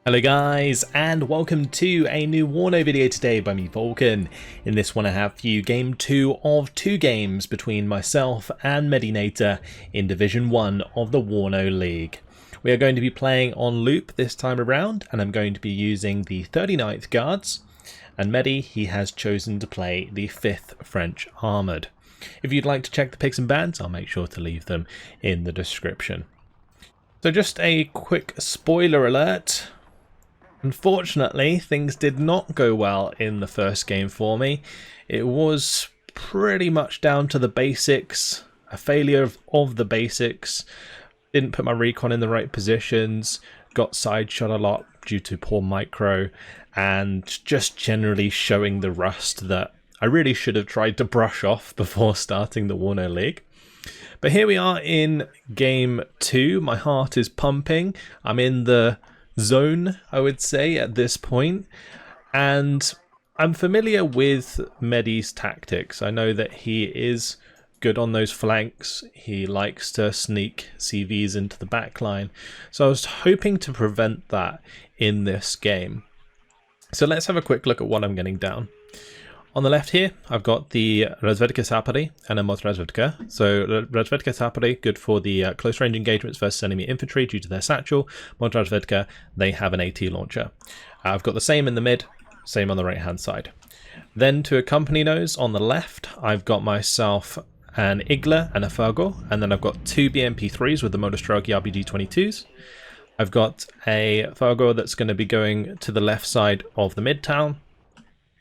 Hello guys, and welcome to a new WARNO video today by me, Vulcan. In this one I have for you game 2 of 2 games between myself and Meddi in Division 1 of the WARNO League. We are going to be playing on loop this time around, and I'm going to be using the 39th Guards, and Meddi, he has chosen to play the 5th French Armoured. If you'd like to check the picks and bans, I'll make sure to leave them in the description. So just a quick spoiler alert. Unfortunately, things did not go well in the first game for me. It was pretty much down to the basics, a failure of the basics. Didn't put my recon in the right positions, got side shot a lot due to poor micro, and just generally showing the rust that I really should have tried to brush off before starting the WARNO League. But here we are in game 2. My heart is pumping. I'm in the zone, I would say, at this point, and I'm familiar with Meddi's tactics. I know that he is good on those flanks. He likes to sneak CVs into the backline, so I was hoping to prevent that in this game. So let's have a quick look at what I'm getting down. On the left here, I've got the Razvedka Sapari and a Mod Razvedka. So Razvedka Sapari, good for the close range engagements versus enemy infantry due to their satchel. Mod Razvedka, they have an AT launcher. I've got the same in the mid, same on the right hand side. Then to accompany those on the left, I've got myself an Igla and a Fargo, and then I've got 2 BMP3s with the Motostrelki RPG-22s. I've got a Fargo that's going to be going to the left side of the mid-town.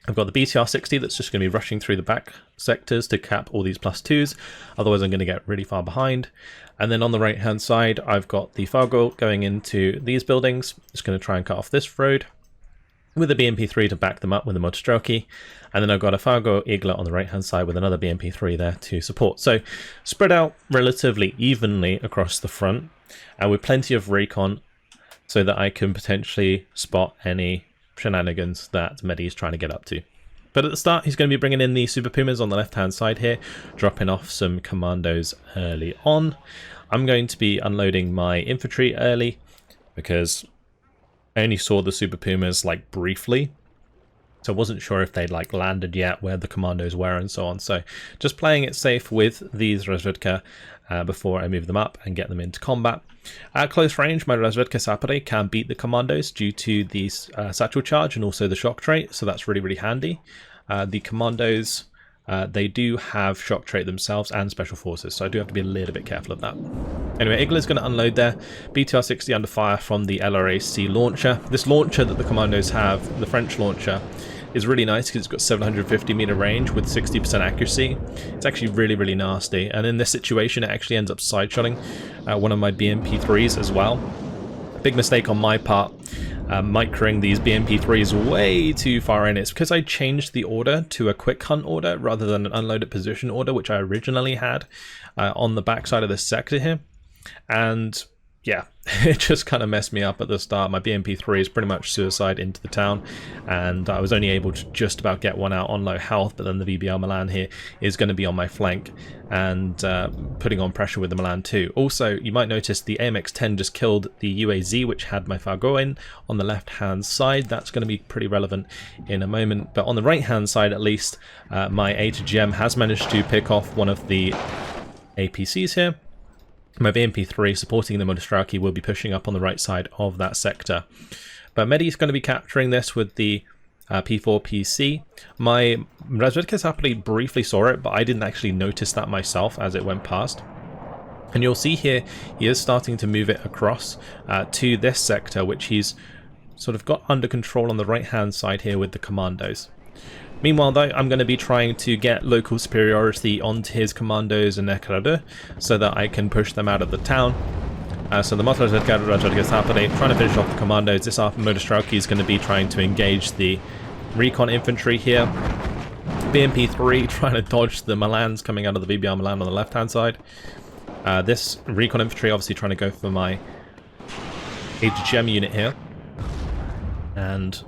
I've got the BTR-60 that's just going to be rushing through the back sectors to cap all these +2s, otherwise I'm going to get really far behind. And then on the right hand side I've got the Fargo going into these buildings, just going to try and cut off this road, with a BMP3 to back them up with the Motostrelki, and then I've got a Fargo Igla on the right hand side with another BMP3 there to support. So spread out relatively evenly across the front, and with plenty of recon so that I can potentially spot any shenanigans that Meddi is trying to get up to. But at the start he's going to be bringing in the Super Pumas on the left hand side here, dropping off some commandos early on. I'm going to be unloading my infantry early because I only saw the Super Pumas like briefly, so I wasn't sure if they'd like landed yet, where the commandos were and so on. So just playing it safe with these Razvedka before I move them up and get them into combat. At close range, my Razvedka Sapari can beat the commandos due to the satchel charge and also the shock trait, so that's really, really handy. The commandos, they do have shock trait themselves and special forces, so I do have to be a little bit careful of that. Anyway, Igla's going to unload there. BTR-60 under fire from the LRAC launcher. This launcher that the commandos have, the French launcher, is really nice because it's got 750 meter range with 60% accuracy. It's actually really, really nasty, and in this situation it actually ends up side-shotting one of my BMP3s as well. Big mistake on my part, microing these BMP3s way too far in. It's because I changed the order to a quick hunt order rather than an unloaded position order, which I originally had on the backside of this sector here, and yeah, it just kind of messed me up at the start. My BMP3 is pretty much suicide into the town, and I was only able to just about get one out on low health, but then the VBL Milan here is going to be on my flank and putting on pressure with the Milan too. Also, you might notice the AMX-10 just killed the UAZ, which had my Fargo in on the left-hand side. That's going to be pretty relevant in a moment, but on the right-hand side at least, my A2GM has managed to pick off one of the APCs here. My BMP3 supporting the Motostrelki will be pushing up on the right side of that sector. But Meddi is going to be capturing this with the P4 PC. My Razvedka Sapari briefly saw it, but I didn't actually notice that myself as it went past. And you'll see here, he is starting to move it across to this sector, which he's sort of got under control on the right hand side here with the commandos. Meanwhile though, I'm going to be trying to get local superiority onto his commandos and Ekrade so that I can push them out of the town. So the Mod Razvedka Sapari trying to finish off the commandos. This Motostrelki is going to be trying to engage the recon infantry here. BMP3 trying to dodge the Milans coming out of the VBR Milan on the left hand side. This recon infantry obviously trying to go for my HGM unit here, and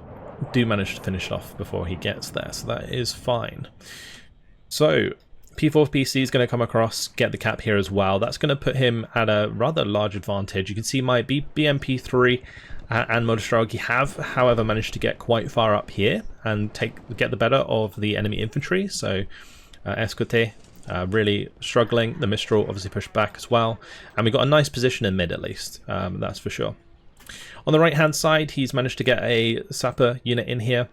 do manage to finish it off before he gets there, so that is fine. So P4 PC is going to come across, get the cap here as well. That's going to put him at a rather large advantage. You can see my BMP3 and Motostragi have, however, managed to get quite far up here and get the better of the enemy infantry. So Escote really struggling. The Mistral obviously pushed back as well, and we got a nice position in mid at least, that's for sure. On the right hand side, he's managed to get a sapper unit in here.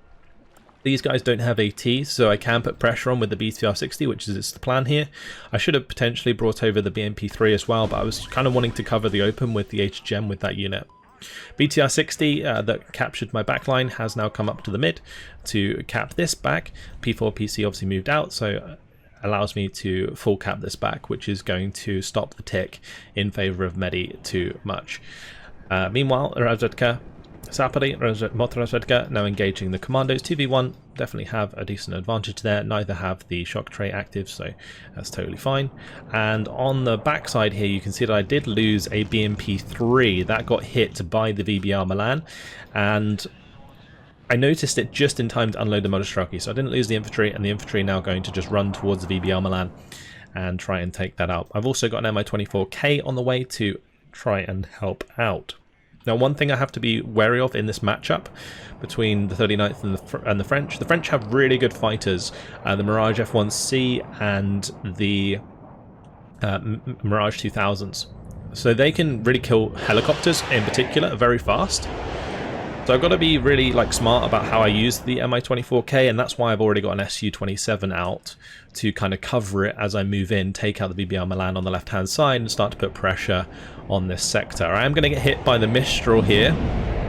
These guys don't have AT, so I can put pressure on with the BTR-60, which is the plan here. I should have potentially brought over the BMP-3 as well, but I was kind of wanting to cover the open with the HGem with that unit. BTR-60 that captured my backline has now come up to the mid to cap this back. P4PC obviously moved out, so allows me to full cap this back, which is going to stop the tick in favor of Meddi too much. Meanwhile, Razvedka, Sapari, Motorazvedka now engaging the commandos. 2v1 definitely have a decent advantage there. Neither have the shock tray active, so that's totally fine. And on the backside here, you can see that I did lose a BMP-3 that got hit by the VBR Milan, and I noticed it just in time to unload the Motostraki, so I didn't lose the infantry, and the infantry now going to just run towards the VBR Milan and try and take that out. I've also got an Mi-24K on the way to try and help out. Now, one thing I have to be wary of in this matchup between the 39th and the French have really good fighters. The Mirage F1C and the Mirage 2000s. So they can really kill helicopters in particular very fast. So I've got to be really smart about how I use the Mi-24K, and that's why I've already got an Su-27 out to kind of cover it as I move in, take out the VBR Milan on the left hand side and start to put pressure on this sector. I am going to get hit by the Mistral here.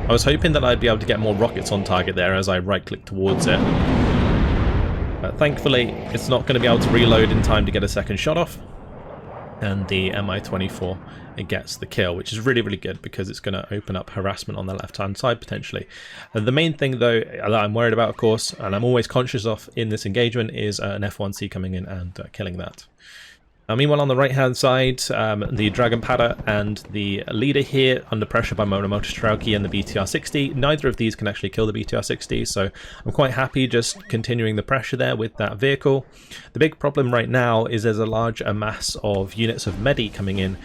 I was hoping that I'd be able to get more rockets on target there as I right click towards it. But thankfully it's not going to be able to reload in time to get a second shot off. And the Mi-24, it gets the kill, which is really, really good because it's going to open up harassment on the left-hand side potentially. The main thing, though, that I'm worried about, of course, and I'm always conscious of in this engagement, is an F1C coming in and killing that. Meanwhile, on the right-hand side, the Dragon Pada and the leader here under pressure by Motostrauki and the BTR-60. Neither of these can actually kill the BTR-60, so I'm quite happy just continuing the pressure there with that vehicle. The big problem right now is there's a large mass of units of Meddi coming in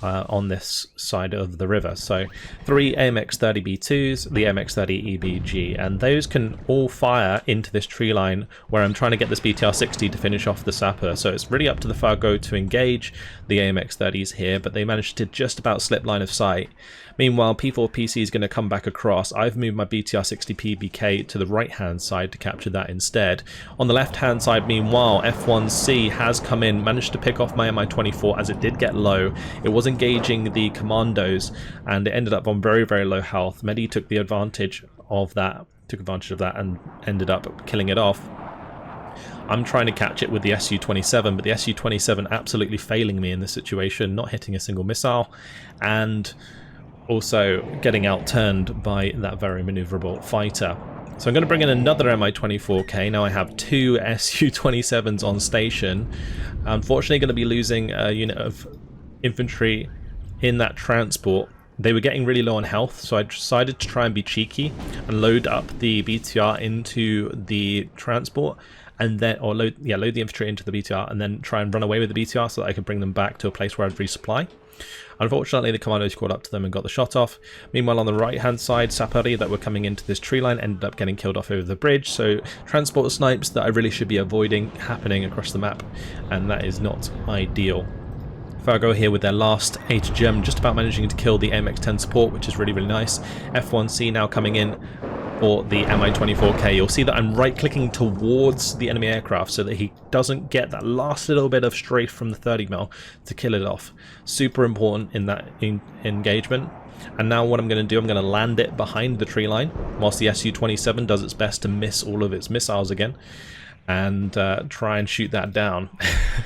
on this side of the river. So 3 AMX-30B2s, the AMX-30EBG, and those can all fire into this tree line where I'm trying to get this BTR-60 to finish off the sapper. So it's really up to the Fargo to engage the AMX-30s here, but they managed to just about slip line of sight. Meanwhile, P4PC is going to come back across. I've moved my BTR-60 PBK to the right-hand side to capture that instead. On the left-hand side, meanwhile, F1C has come in, managed to pick off my Mi-24 as it did get low. It was engaging the commandos, and it ended up on very, very low health. Meddi took advantage of that and ended up killing it off. I'm trying to catch it with the Su-27, but the Su-27 absolutely failing me in this situation, not hitting a single missile, and also getting outturned by that very maneuverable fighter. So I'm going to bring in another Mi-24K. Now I have 2 Su-27s on station. Unfortunately going to be losing a unit of infantry in that transport. They were getting really low on health, so I decided to try and be cheeky and load up the BTR into the transport, and then load the infantry into the BTR and then try and run away with the BTR so that I could bring them back to a place where I'd resupply. Unfortunately, the commandos caught up to them and got the shot off. Meanwhile, on the right-hand side, Sapari that were coming into this tree line ended up getting killed off over the bridge. So transport snipes that I really should be avoiding happening across the map, and that is not ideal. Fargo here with their last HGem, just about managing to kill the AMX-10 support, which is really, really nice. F1C now coming in for the Mi-24K. You'll see that I'm right-clicking towards the enemy aircraft so that he doesn't get that last little bit of strafe from the 30mm to kill it off. Super important in that engagement. And now what I'm going to do, I'm going to land it behind the tree line, whilst the Su-27 does its best to miss all of its missiles again, and try and shoot that down.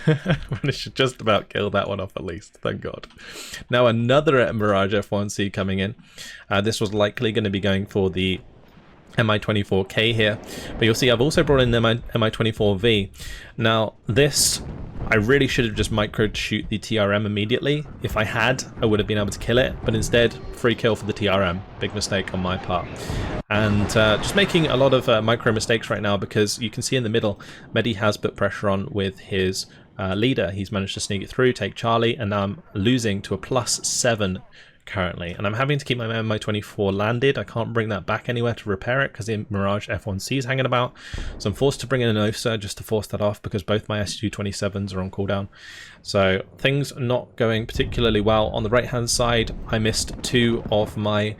I should just about kill that one off at least, thank God. Now another Mirage F1C coming in. This was likely going to be going for the Mi-24K here, but you'll see I've also brought in the Mi-24V. Now this, I really should have just microed shoot the TRM immediately. If I had, I would have been able to kill it, but instead, free kill for the TRM. Big mistake on my part. And just making a lot of micro mistakes right now, because you can see in the middle, Meddi has put pressure on with his leader. He's managed to sneak it through, take Charlie, and now I'm losing to a +7 currently, and I'm having to keep my Mi-24 landed. I can't bring that back anywhere to repair it because the Mirage F1C is hanging about, so I'm forced to bring in an OSA just to force that off because both my SU-27s are on cooldown. So things are not going particularly well. On the right hand side, I missed 2 of my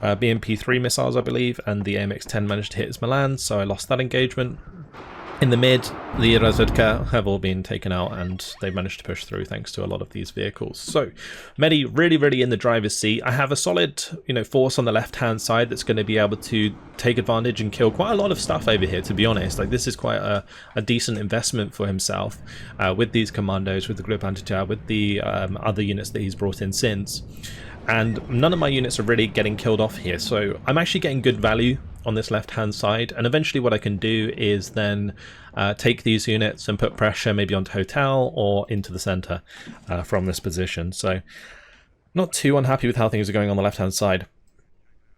BMP-3 missiles, I believe, and the AMX-10 managed to hit his Milan, so I lost that engagement. In the mid, the Razvedka have all been taken out, and they've managed to push through thanks to a lot of these vehicles. So, Meddi really in the driver's seat. I have a solid, force on the left-hand side that's going to be able to take advantage and kill quite a lot of stuff over here, to be honest. Like, this is quite a decent investment for himself with these commandos, with the Group Anti-Jar, with the other units that he's brought in since. And none of my units are really getting killed off here, so I'm actually getting good value on this left hand side, and eventually what I can do is then take these units and put pressure maybe onto Hotel or into the center from this position. So not too unhappy with how things are going on the left hand side,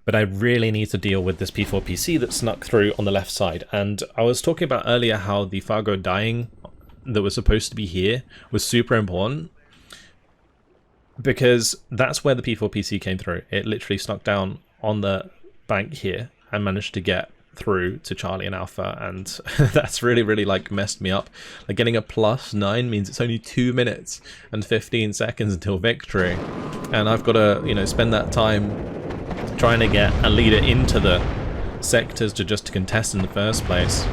but I really need to deal with this P4PC that snuck through on the left side. And I was talking about earlier how the Fargo dying that was supposed to be here was super important, because that's where the P4PC came through. It literally snuck down on the bank here and managed to get through to Charlie and Alpha, and that's really like messed me up. Like, getting a +9 means it's only 2 minutes and 15 seconds until victory, and I've got to spend that time trying to get a leader into the sectors to contest in the first place.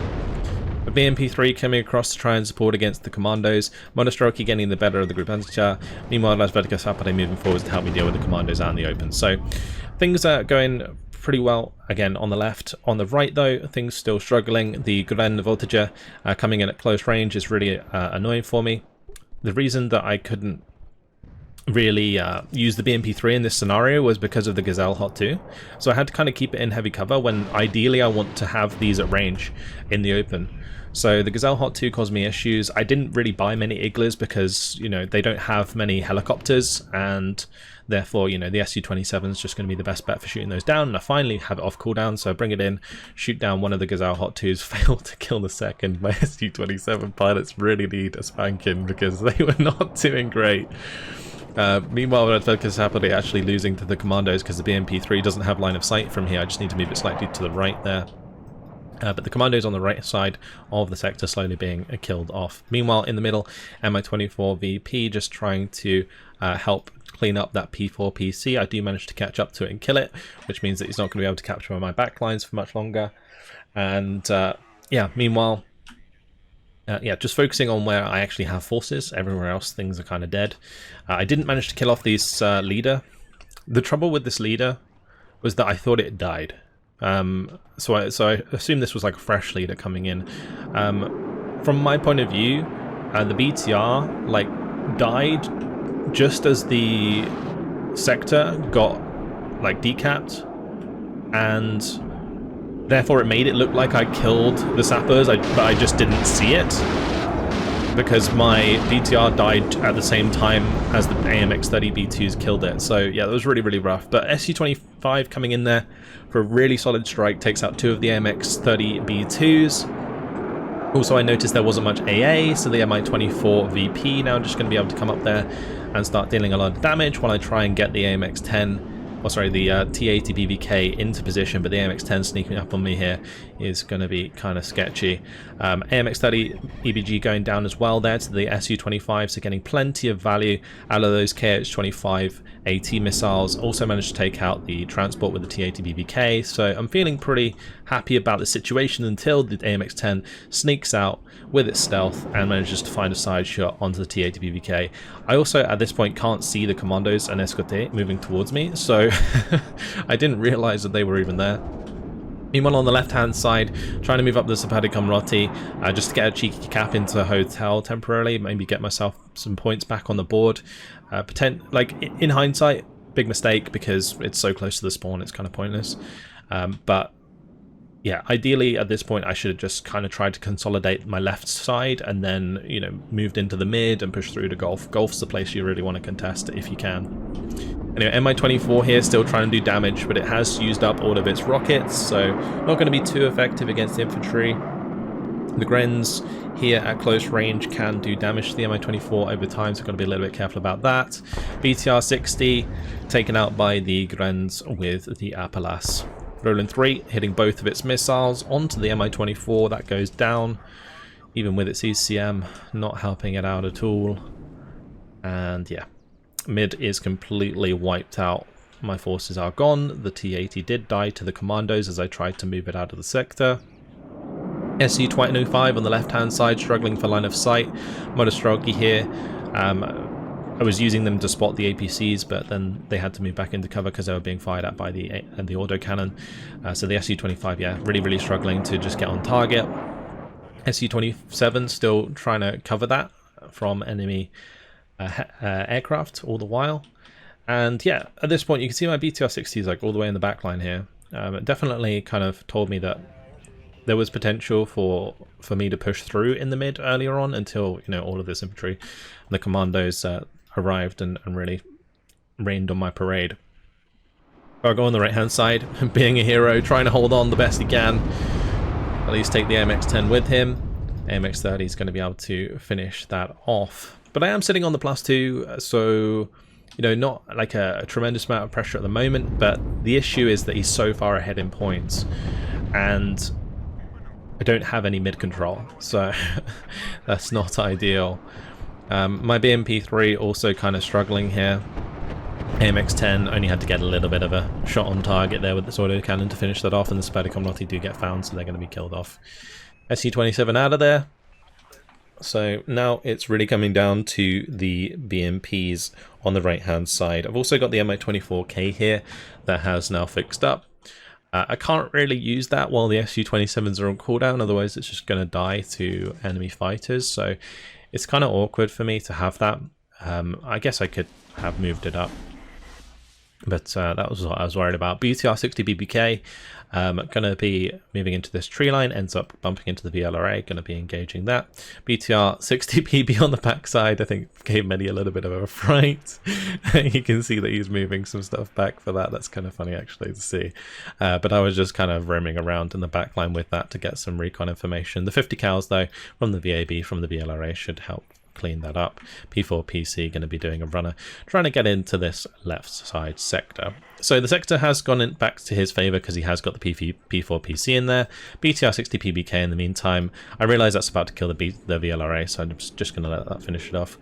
The BMP-3 coming across to try and support against the commandos, Monostroki getting the better of the Group Anti-Jar, meanwhile Razvedka Sapare moving forwards to help me deal with the commandos out in the open. So things are going pretty well again on the left. On the right though, things still struggling. The Gren Voltige coming in at close range is really annoying for me. The reason that I couldn't really use the BMP-3 in this scenario was because of the Gazelle Hot 2, so I had to kind of keep it in heavy cover when ideally I want to have these at range in the open. So the Gazelle Hot 2 caused me issues. I didn't really buy many Iglas because they don't have many helicopters, and therefore the Su-27 is just going to be the best bet for shooting those down. And I finally have it off cooldown, so I bring it in, shoot down one of the Gazelle Hot 2s, fail to kill the second. My Su-27 pilots really need a spanking because they were not doing great. Meanwhile, Razvedka Sapare actually losing to the commandos because the BMP-3 doesn't have line of sight from here. I just need to move it slightly to the right there. But the commandos on the right side of the sector slowly being killed off. Meanwhile, in the middle, Mi-24 VP just trying to help clean up that P4PC. I do manage to catch up to it and kill it, which means that he's not going to be able to capture my backlines for much longer. And yeah, meanwhile, just focusing on where I actually have forces. Everywhere else, things are kind of dead. I didn't manage to kill off this leader. The trouble with this leader was that I thought it died. So I assume this was like a fresh leader coming in. From my point of view, the BTR died just as the sector got decapped, and therefore it made it look like I killed the sappers, but I just didn't see it because my BTR died at the same time as the AMX-30 B2s killed it. So yeah, that was really rough. But Su-25 coming in there for a really solid strike, takes out 2 of the AMX-30 B2s. Also, I noticed there wasn't much AA, so the Mi-24 VP now just going to be able to come up there and start dealing a lot of damage while I try and get the AMX-10, the T-80 BVK into position, but the AMX-10 sneaking up on me here is going to be kind of sketchy. AMX-30 EBG going down as well there to the Su-25, so getting plenty of value out of those KH-25 AT missiles. Also managed to take out the transport with the T-80 BVK, so I'm feeling pretty happy about the situation until the AMX-10 sneaks out with its stealth and manages to find a side shot onto the T-80 BVK. I also at this point can't see the commandos and Escote moving towards me, so I didn't realize that they were even there. Meanwhile, on the left-hand side, trying to move up the Sapadi Kamroti just to get a cheeky cap into Hotel temporarily, maybe get myself some points back on the board. In hindsight, big mistake because it's so close to the spawn, it's kind of pointless. But yeah, ideally at this point I should have just kind of tried to consolidate my left side and then, moved into the mid and pushed through to Gulf. Gulf's the place you really want to contest if you can. Anyway, Mi-24 here still trying to do damage, but it has used up all of its rockets, so not going to be too effective against infantry. The Grens here at close range can do damage to the Mi-24 over time, so got to be a little bit careful about that. BTR-60 taken out by the Grens with the Apalas. Roland 3 hitting both of its missiles onto the Mi-24, that goes down, even with its ECM not helping it out at all. And yeah, mid is completely wiped out. My forces are gone. The T-80 did die to the commandos as I tried to move it out of the sector. Su-25 on the left hand side struggling for line of sight. Modostroki here. I was using them to spot the APCs, but then they had to move back into cover because they were being fired at by the autocannon. So the Su-25, yeah, really struggling to just get on target. Su-27 still trying to cover that from enemy aircraft all the while. And yeah, at this point you can see my BTR-60 is like all the way in the back line here. It definitely kind of told me that there was potential for me to push through in the mid earlier on until, you know, all of this infantry and the commandos arrived and really rained on my parade. I'll go on the right hand side, being a hero, trying to hold on the best he can. At least take the AMX-10 with him. AMX-30 is going to be able to finish that off. But I am sitting on the +2, so, you know, not like a tremendous amount of pressure at the moment, but the issue is that he's so far ahead in points, and I don't have any mid control, so that's not ideal. My BMP-3 also kind of struggling here. AMX-10 only had to get a little bit of a shot on target there with this autocannon to finish that off, and the Spedicomlotti do get found, so they're going to be killed off. Su-27 out of there. So now it's really coming down to the BMPs on the right hand side. I've also got the Mi-24K here that has now fixed up. I can't really use that while the Su-27s are on cooldown, otherwise it's just going to die to enemy fighters, so it's kind of awkward for me to have that. I guess I could have moved it up, but that was what I was worried about. BTR-60 BBK, going to be moving into this tree line, ends up bumping into the VLRA, going to be engaging that. BTR-60 PB on the backside, I think gave Meddi a little bit of a fright. You can see that he's moving some stuff back for that. That's kind of funny actually to see. But I was just kind of roaming around in the back line with that to get some recon information. The 50 cals though, from the VAB, from the VLRA, should help clean that up. P4PC going to be doing a runner, trying to get into this left side sector. So the sector has gone in back to his favor because he has got the P4PC in there. BTR-60 PBK in the meantime. I realize that's about to kill the VLRA, so I'm just going to let that finish it off.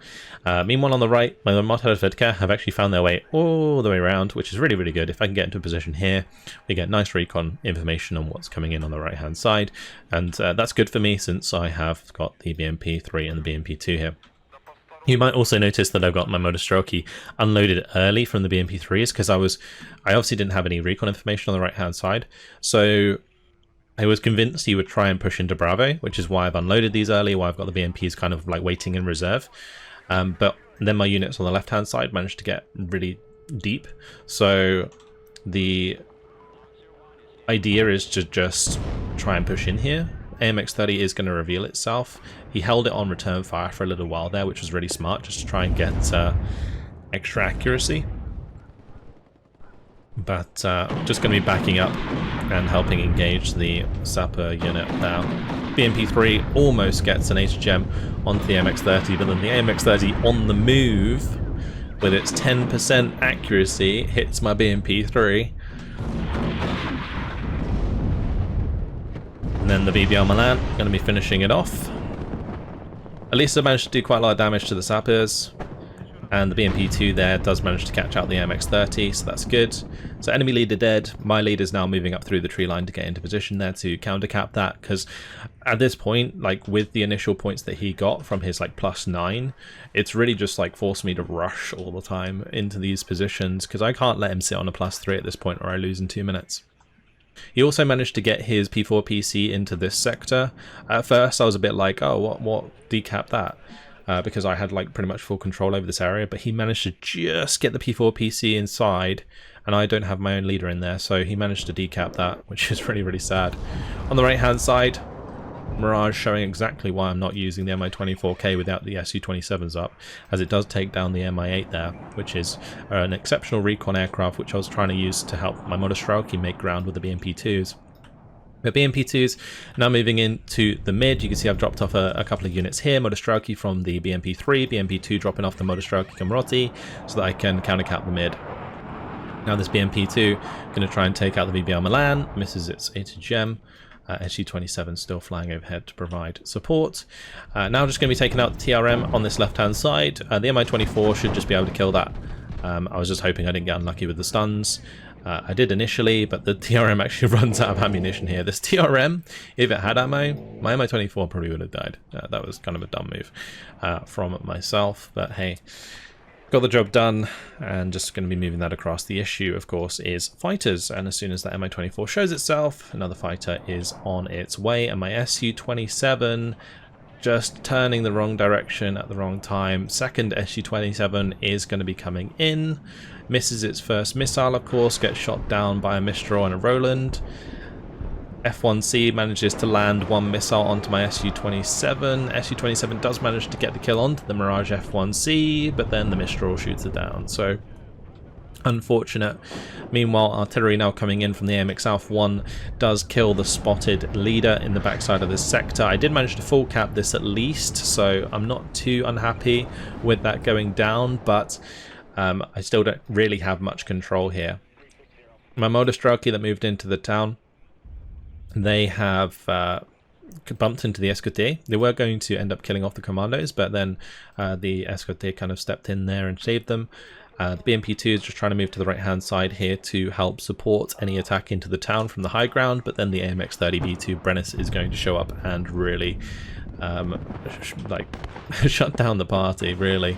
Meanwhile on the right, my Mortars Vertigo have actually found their way all the way around, which is really good. If I can get into a position here, we get nice recon information on what's coming in on the right hand side, and that's good for me since I have got the BMP-3 and the BMP-2 here. You might also notice that I've got my Modostroki unloaded early from the BMP-3s because I obviously didn't have any recon information on the right hand side, so I was convinced he would try and push into Bravo, which is why I've unloaded these early, why I've got the BMPs kind of like waiting in reserve. But then my units on the left hand side managed to get really deep, so the idea is to just try and push in here. AMX-30 is going to reveal itself. He held it on return fire for a little while there, which was really smart, just to try and get extra accuracy. But just going to be backing up and helping engage the sapper unit now. BMP-3 almost gets an HGM onto the AMX-30, but then the AMX-30 on the move with its 10% accuracy hits my BMP-3. And then the BBR Milan going to be finishing it off. At least I managed to do quite a lot of damage to the sappers, and the BMP-2 there does manage to catch out the MX-30, so that's good. So enemy leader dead. My leader's now moving up through the tree line to get into position there to countercap that, because at this point, like with the initial points that he got from his like +9, it's really just like forced me to rush all the time into these positions, because I can't let him sit on a +3 at this point or I lose in 2 minutes. He also managed to get his P4PC into this sector. At first I was a bit like, oh, what decap that? Because I had like pretty much full control over this area, but he managed to just get the P4PC inside, and I don't have my own leader in there, so he managed to decap that, which is really, really sad. On the right hand side, Mirage showing exactly why I'm not using the Mi-24K without the Su-27s up, as it does take down the Mi-8 there, which is an exceptional recon aircraft which I was trying to use to help my Modostroki make ground with the BMP-2s. But BMP2s now moving into the mid. You can see I've dropped off a couple of units here. Motostrelki from the BMP3, BMP2 dropping off the Motostrelki Kamroti so that I can countercap the mid. Now this BMP2 going to try and take out the VBR Milan, misses its ATGM. SG-27 still flying overhead to provide support. Now just going to be taking out the TRM on this left-hand side. The Mi-24 should just be able to kill that. I was just hoping I didn't get unlucky with the stuns. I did initially, but the TRM actually runs out of ammunition here. This TRM, if it had ammo, my Mi-24 probably would have died. That was kind of a dumb move from myself, but hey. Got the job done, and just going to be moving that across. The issue, of course, is fighters, and as soon as that Mi-24 shows itself, another fighter is on its way, and my Su-27 just turning the wrong direction at the wrong time. Second Su-27 is going to be coming in, misses its first missile, of course, gets shot down by a Mistral and a Roland. F1C manages to land one missile onto my Su-27. Su-27 does manage to get the kill onto the Mirage F1C, but then the Mistral shoots it down. So, unfortunate. Meanwhile, artillery now coming in from the AMX South 1 does kill the spotted leader in the backside of this sector. I did manage to full cap this at least, so I'm not too unhappy with that going down, but I still don't really have much control here. My Motostrelki that moved into the town, they have bumped into the escorte. They were going to end up killing off the commandos, but then the escorte kind of stepped in there and saved them. The BMP2 is just trying to move to the right hand side here to help support any attack into the town from the high ground, but then the AMX-30B2 Brennis is going to show up and really like shut down the party, really.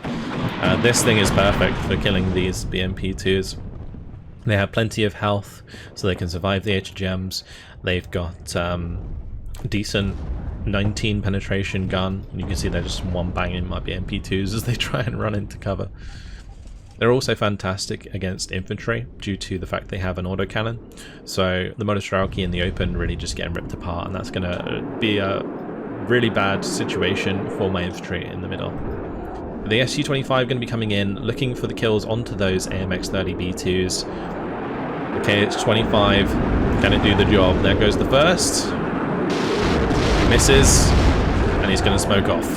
This thing is perfect for killing these BMP2s. They have plenty of health, so they can survive the HGMs. They've got decent 19 penetration gun, and you can see they're just one banging my BMP2s as they try and run into cover. They're also fantastic against infantry due to the fact they have an autocannon. So the Motostrelki in the open really just getting ripped apart, and that's going to be a really bad situation for my infantry in the middle. The Su-25 going to be coming in, looking for the kills onto those AMX-30B2s. Okay, it's 25. Can it do the job? There goes the first. Misses. And he's going to smoke off.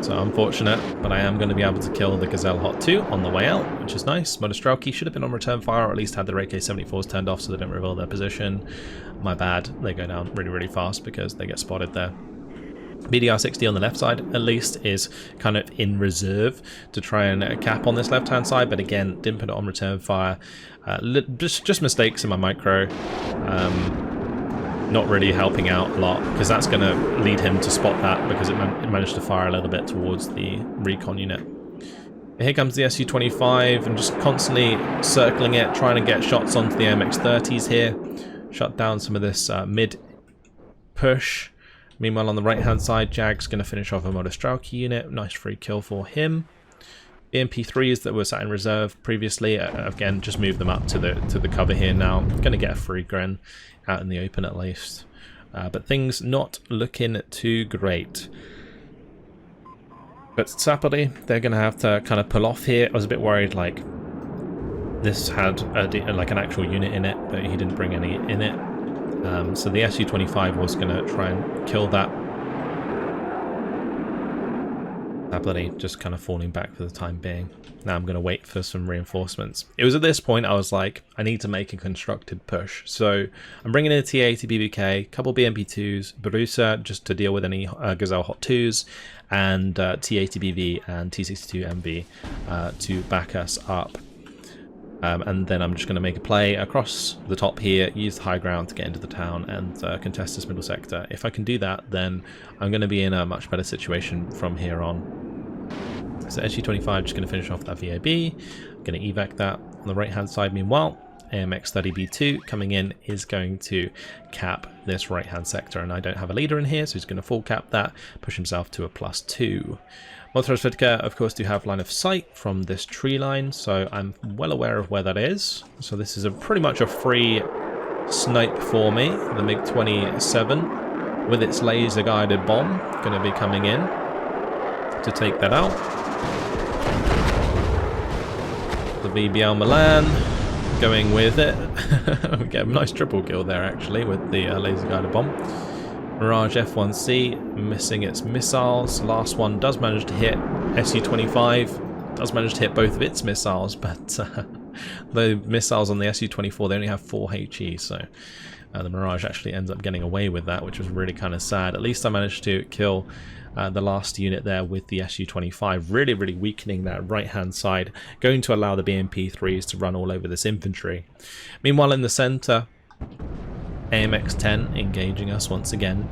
So unfortunate, but I am going to be able to kill the Gazelle Hot 2 on the way out, which is nice. Motostrelki should have been on return fire, or at least had their AK-74s turned off so they don't reveal their position. My bad. They go down really, really fast because they get spotted there. BDR-60 on the left side, at least, is kind of in reserve to try and cap on this left-hand side, but again, didn't put it on return fire. Just mistakes in my micro. Not really helping out a lot, because that's going to lead him to spot that, because it managed to fire a little bit towards the recon unit. Here comes the Su-25, and just constantly circling it, trying to get shots onto the MX-30s here. Shut down some of this mid push. Meanwhile, on the right-hand side, Jag's going to finish off a Motostrelki unit. Nice free kill for him. BMP3s that were sat in reserve previously, again, just move them up to the cover here now. Going to get a free Gren out in the open at least. But things not looking too great. But Sapoli, they're going to have to kind of pull off here. I was a bit worried, like, this had like an actual unit in it, but he didn't bring any in it. So the Su-25 was going to try and kill that. Sapoli just kind of falling back for the time being. Now I'm going to wait for some reinforcements. It was at this point I was like, I need to make a constructed push. So I'm bringing in a T-80 BBK, couple BMP2s, Barusa just to deal with any Gazelle Hot 2s, and T-80 BV and T-62 MB to back us up. And then I'm just going to make a play across the top here, use the high ground to get into the town and contest this middle sector. If I can do that, then I'm going to be in a much better situation from here on. So Su-25 just going to finish off that VAB. I'm going to evac that on the right hand side. Meanwhile, AMX-30B2 coming in is going to cap this right hand sector, and I don't have a leader in here, so he's going to full cap that, push himself to a +2. Vertigo, of course, do have line of sight from this tree line, so I'm well aware of where that is. So this is pretty much a free snipe for me. The MiG-27 with its laser-guided bomb going to be coming in to take that out. The VBL Milan going with it. We get a nice triple kill there actually with the laser guided bomb. Mirage F1C missing its missiles. Last one does manage to hit. Su-25 does manage to hit both of its missiles, but the missiles on the Su-24, they only have 4 HE, so the Mirage actually ends up getting away with that, which was really kind of sad. At least I managed to kill the last unit there with the Su-25, really weakening that right-hand side, going to allow the BMP-3s to run all over this infantry. Meanwhile, in the center, AMX-10 engaging us once again,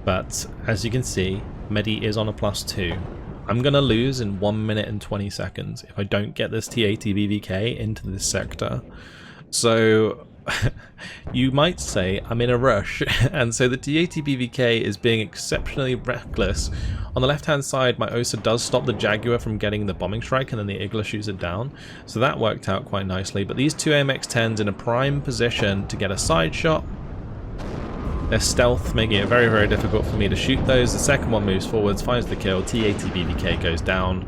but as you can see, Meddi is on a +2. I'm going to lose in 1 minute and 20 seconds if I don't get this T-80 into this sector. So you might say I'm in a rush, and so the T-80 is being exceptionally reckless. On the left hand side, my OSA does stop the Jaguar from getting the bombing strike, and then the Igla shoots it down, so that worked out quite nicely. But these two AMX-10s in a prime position to get a side shot. Their stealth making it very difficult for me to shoot those. The second one moves forwards, finds the kill, T-80 goes down.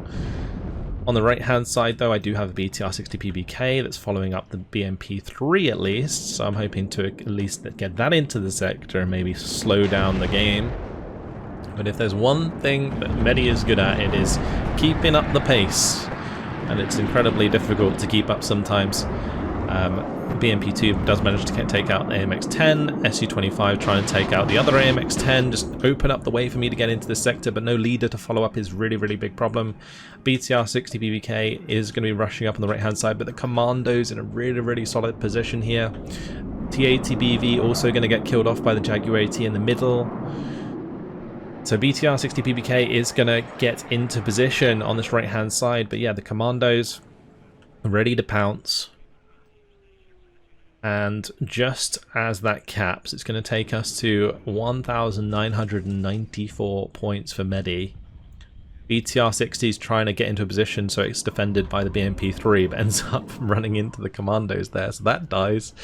On the right hand side though, I do have a BTR-60 PBK that's following up the BMP-3 at least, so I'm hoping to at least get that into the sector and maybe slow down the game. But if there's one thing that Meddi is good at, it is keeping up the pace, and it's incredibly difficult to keep up sometimes. BMP-2 does manage to take out the AMX-10, Su-25 trying to take out the other AMX-10, just open up the way for me to get into this sector, but no leader to follow up is really big problem. BTR-60 PBK is going to be rushing up on the right hand side, but the commandos in a really solid position here. T-80 BV also going to get killed off by the Jaguar AT in the middle. So BTR-60 PBK is going to get into position on this right hand side, but yeah, the commandos are ready to pounce. And just as that caps, it's going to take us to 1,994 points for Meddi. BTR-60 is trying to get into a position so it's defended by the BMP-3, but ends up running into the commandos there, so that dies.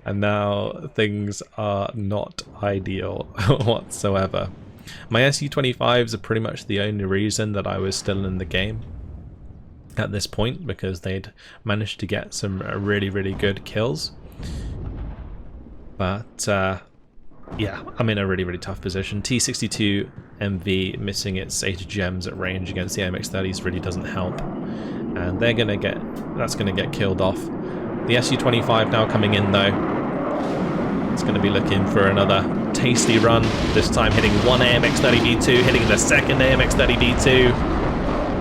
And now things are not ideal whatsoever. My Su-25s are pretty much the only reason that I was still in the game at this point, because they'd managed to get some really good kills. But yeah, I'm in a really tough position. T-62 MV missing its 8 gems at range against the AMX-30s really doesn't help, and that's gonna get killed off. The Su-25 now coming in though. It's gonna be looking for another tasty run. This time hitting one AMX-30B2, hitting the second AMX-30B2.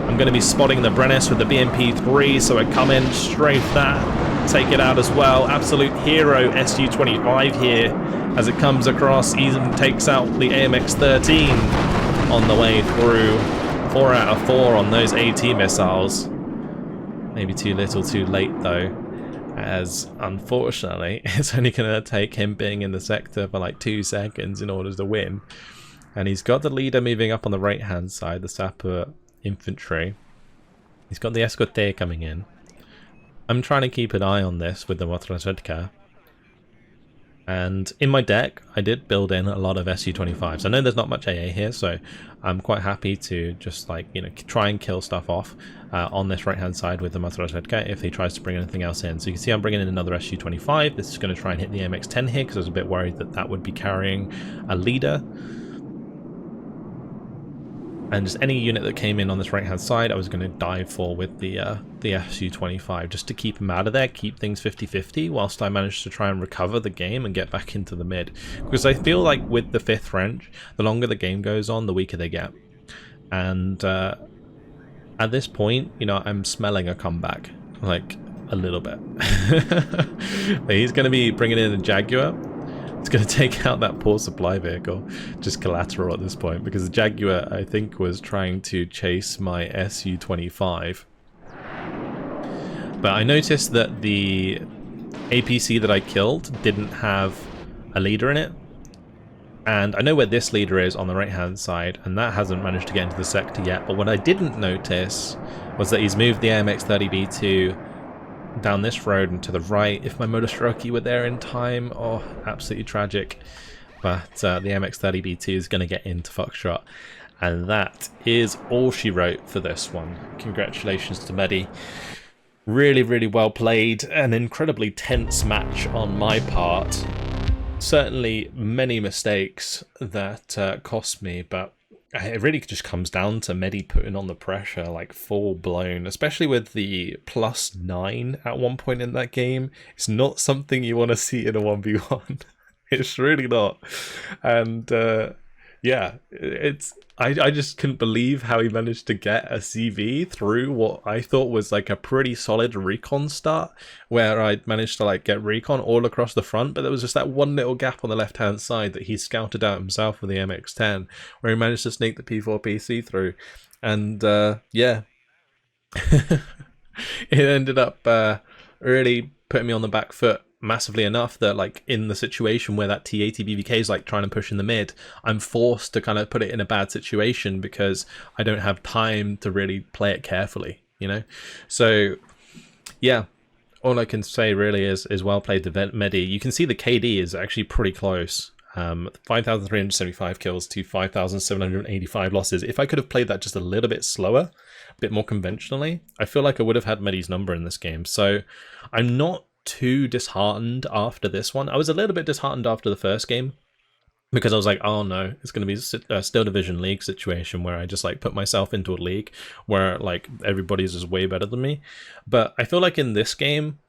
I'm going to be spotting the Brennis with the BMP-3, so I come in, strafe that, take it out as well. Absolute hero Su-25 here as it comes across, even takes out the AMX-13 on the way through. 4 out of 4 on those AT missiles. Maybe too little too late though, as unfortunately it's only going to take him being in the sector for like 2 seconds in order to win. And he's got the leader moving up on the right hand side, the sapper infantry. He's got the escorte coming in. I'm trying to keep an eye on this with the Vertigo. And in my deck, I did build in a lot of Su-25s. I know there's not much AA here, so I'm quite happy to just try and kill stuff off on this right hand side with the Vertigo if he tries to bring anything else in. So you can see I'm bringing in another Su-25. This is going to try and hit the MX-10 here because I was a bit worried that that would be carrying a leader. And just any unit that came in on this right hand side I was going to dive for with the Su-25 just to keep him out of there, keep things 50-50 whilst I managed to try and recover the game and get back into the mid. Because I feel like with the 5th French, the longer the game goes on, the weaker they get. And at this point, you know, I'm smelling a comeback, like a little bit. He's going to be bringing in a Jaguar. It's going to take out that poor supply vehicle, just collateral at this point, because the Jaguar, I think, was trying to chase my Su-25. But I noticed that the APC that I killed didn't have a leader in it. And I know where this leader is on the right-hand side, and that hasn't managed to get into the sector yet. But what I didn't notice was that he's moved the AMX-30B2 down this road and to the right. If my Motostrokey were there in time, oh, absolutely tragic. But the MX-30B2 is going to get into Foxtrot, and that is all she wrote for this one. Congratulations to Meddi. Really, really well played. An incredibly tense match on my part. Certainly many mistakes that cost me, but it really just comes down to Meddi putting on the pressure, like full blown, especially with the +9 at one point in that game. It's not something you want to see in a 1v1. It's really not. And yeah, I just couldn't believe how he managed to get a CV through what I thought was like a pretty solid recon start, where I'd managed to like get recon all across the front, but there was just that one little gap on the left hand side that he scouted out himself with the MX-10, where he managed to sneak the P4PC through. And yeah, it ended up really putting me on the back foot massively enough that, like, in the situation where that T80 BVK is like trying to push in the mid, I'm forced to kind of put it in a bad situation because I don't have time to really play it carefully, you know. So yeah, all I can say really is well played to Meddi. You can see the KD is actually pretty close. 5,375 kills to 5,785 losses. If I could have played that just a little bit slower, a bit more conventionally, I feel like I would have had Meddi's number in this game. So I'm not too disheartened after this one. I was a little bit disheartened after the first game because I was like, oh no, it's going to be a still division league situation where I just like put myself into a league where like everybody's just way better than me. But I feel like in this game,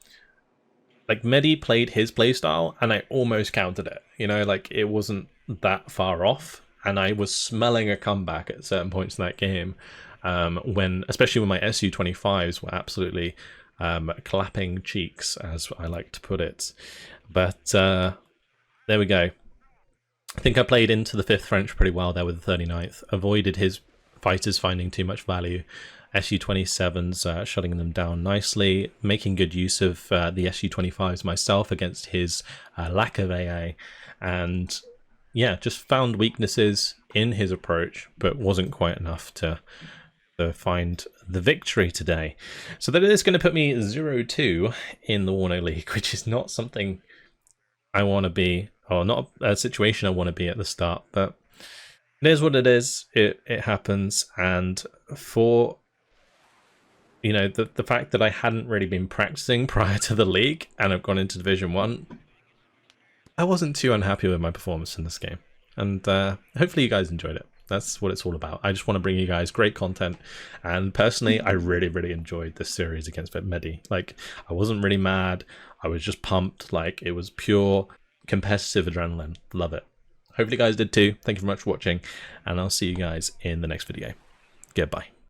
like Meddi played his playstyle and I almost countered it, you know, like it wasn't that far off, and I was smelling a comeback at certain points in that game, when especially when my SU-25s were absolutely clapping cheeks, as I like to put it. But there we go. I think I played into the 5th French pretty well there with the 39th, avoided his fighters finding too much value. SU-27s shutting them down nicely, making good use of the SU-25s myself against his lack of AA, and yeah, just found weaknesses in his approach, but wasn't quite enough to find the victory today. So that is going to put me 0-2 in the WARNO League, which is not something I want to be, or not a situation I want to be at the start, but it is what it is. It happens. And for, you know, the fact that I hadn't really been practicing prior to the league and I've gone into Division 1, I wasn't too unhappy with my performance in this game. And hopefully you guys enjoyed it. That's what it's all about. I just want to bring you guys great content. And personally, I really, really enjoyed this series against Meddi. Like, I wasn't really mad. I was just pumped. Like, it was pure competitive adrenaline. Love it. Hopefully you guys did too. Thank you very much for watching. And I'll see you guys in the next video. Goodbye.